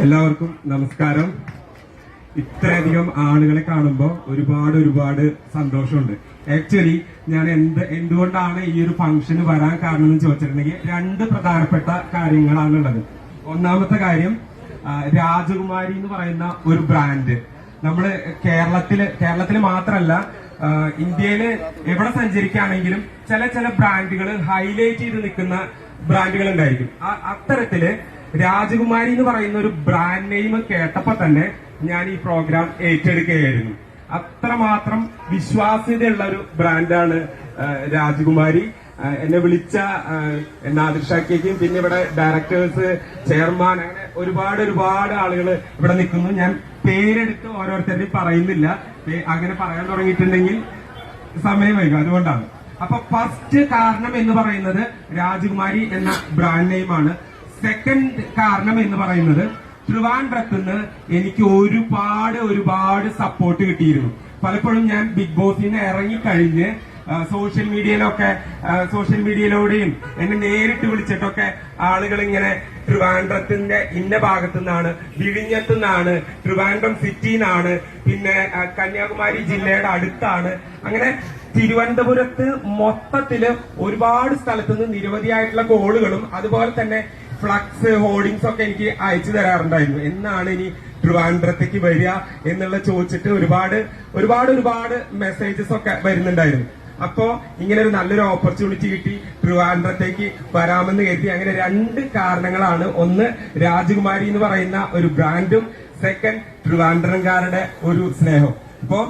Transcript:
എല്ലാവർക്കും നമസ്കാരം. ഇത്രയധികം ആളുകളെ കാണുമ്പോൾ ഒരുപാട് സന്തോഷമുണ്ട്. ആക്ച്വലി ഞാൻ എന്തുകൊണ്ടാണ് ഈ ഒരു ഫംഗ്ഷന് വരാൻ കാരണം എന്ന് ചോദിച്ചിട്ടുണ്ടെങ്കിൽ രണ്ട് പ്രധാനപ്പെട്ട കാര്യങ്ങളാണുള്ളത്. ഒന്നാമത്തെ കാര്യം, രാജകുമാരി എന്ന് പറയുന്ന ഒരു ബ്രാൻഡ് നമ്മള് കേരളത്തില് മാത്രമല്ല ഇന്ത്യയില് എവിടെ സഞ്ചരിക്കുകയാണെങ്കിലും ചില ബ്രാൻഡുകൾ ഹൈലൈറ്റ് ചെയ്ത് നിൽക്കുന്ന ബ്രാൻഡുകൾ ഉണ്ടായിരിക്കും. അത്തരത്തില് രാജകുമാരി എന്ന് പറയുന്ന ഒരു ബ്രാൻഡ് നെയിം കേട്ടപ്പോ തന്നെ ഞാൻ ഈ പ്രോഗ്രാം ഏറ്റെടുക്കുകയായിരുന്നു. അത്രമാത്രം വിശ്വാസ്യതയുള്ള ഒരു ബ്രാൻഡാണ് രാജകുമാരി. എന്നെ വിളിച്ച നാദിർഷാക്കും പിന്നെ ഇവിടെ ഡയറക്ടേഴ്സ്, ചെയർമാൻ, അങ്ങനെ ഒരുപാട് ആളുകൾ ഇവിടെ നിൽക്കുന്നു. ഞാൻ പേരെടുത്ത് ഓരോരുത്തരുടെയും പറയുന്നില്ല, അങ്ങനെ പറയാൻ തുടങ്ങിയിട്ടുണ്ടെങ്കിൽ സമയം വൈകും, അതുകൊണ്ടാണ്. അപ്പൊ ഫസ്റ്റ് കാരണം എന്ന് പറയുന്നത് രാജകുമാരി എന്ന ബ്രാൻഡ് നെയിമാണ്. സെക്കൻഡ് കാരണം എന്ന് പറയുന്നത് ട്രിവാൻഡ്രത്ത് നിന്ന് എനിക്ക് ഒരുപാട് സപ്പോർട്ട് കിട്ടിയിരുന്നു. പലപ്പോഴും ഞാൻ ബിഗ് ബോസിൽ നിന്ന് ഇറങ്ങിക്കഴിഞ്ഞ് സോഷ്യൽ മീഡിയയിലൂടെയും എന്നെ നേരിട്ട് വിളിച്ചിട്ടൊക്കെ ആളുകൾ ഇങ്ങനെ ട്രിവാൻഡ്രത്തിന്റെ ഇന്ന ഭാഗത്തു നിന്നാണ്, വിഴിഞ്ഞത്തു നിന്നാണ്, ട്രിവാൻഡ്രം സിറ്റിന്നാണ്, പിന്നെ കന്യാകുമാരി ജില്ലയുടെ അടുത്താണ്, അങ്ങനെ തിരുവനന്തപുരത്ത് മൊത്തത്തില് ഒരുപാട് സ്ഥലത്തുനിന്ന് നിരവധിയായിട്ടുള്ള കോളുകളും അതുപോലെ തന്നെ ഫ്ലക്സ്, ഹോർഡിങ്സ് ഒക്കെ എനിക്ക് അയച്ചു തരാറുണ്ടായിരുന്നു. എന്നാണ് ഇനി ട്രിവാൻഡ്രത്തേക്ക് വരിക എന്നുള്ള ചോദിച്ചിട്ട് ഒരുപാട് മെസ്സേജസ് ഒക്കെ വരുന്നുണ്ടായിരുന്നു. അപ്പോ ഇങ്ങനെ ഒരു നല്ലൊരു ഓപ്പർച്യൂണിറ്റി കിട്ടി, ട്രിവാൻഡ്രത്തേക്ക് വരാമെന്ന് കരുതി. അങ്ങനെ രണ്ട് കാരണങ്ങളാണ്. ഒന്ന്, രാജകുമാരി എന്ന് പറയുന്ന ഒരു ബ്രാൻഡും, സെക്കൻഡ്, ട്രിവാൻഡ്രംകാരുടെ ഒരു സ്നേഹം. അപ്പോ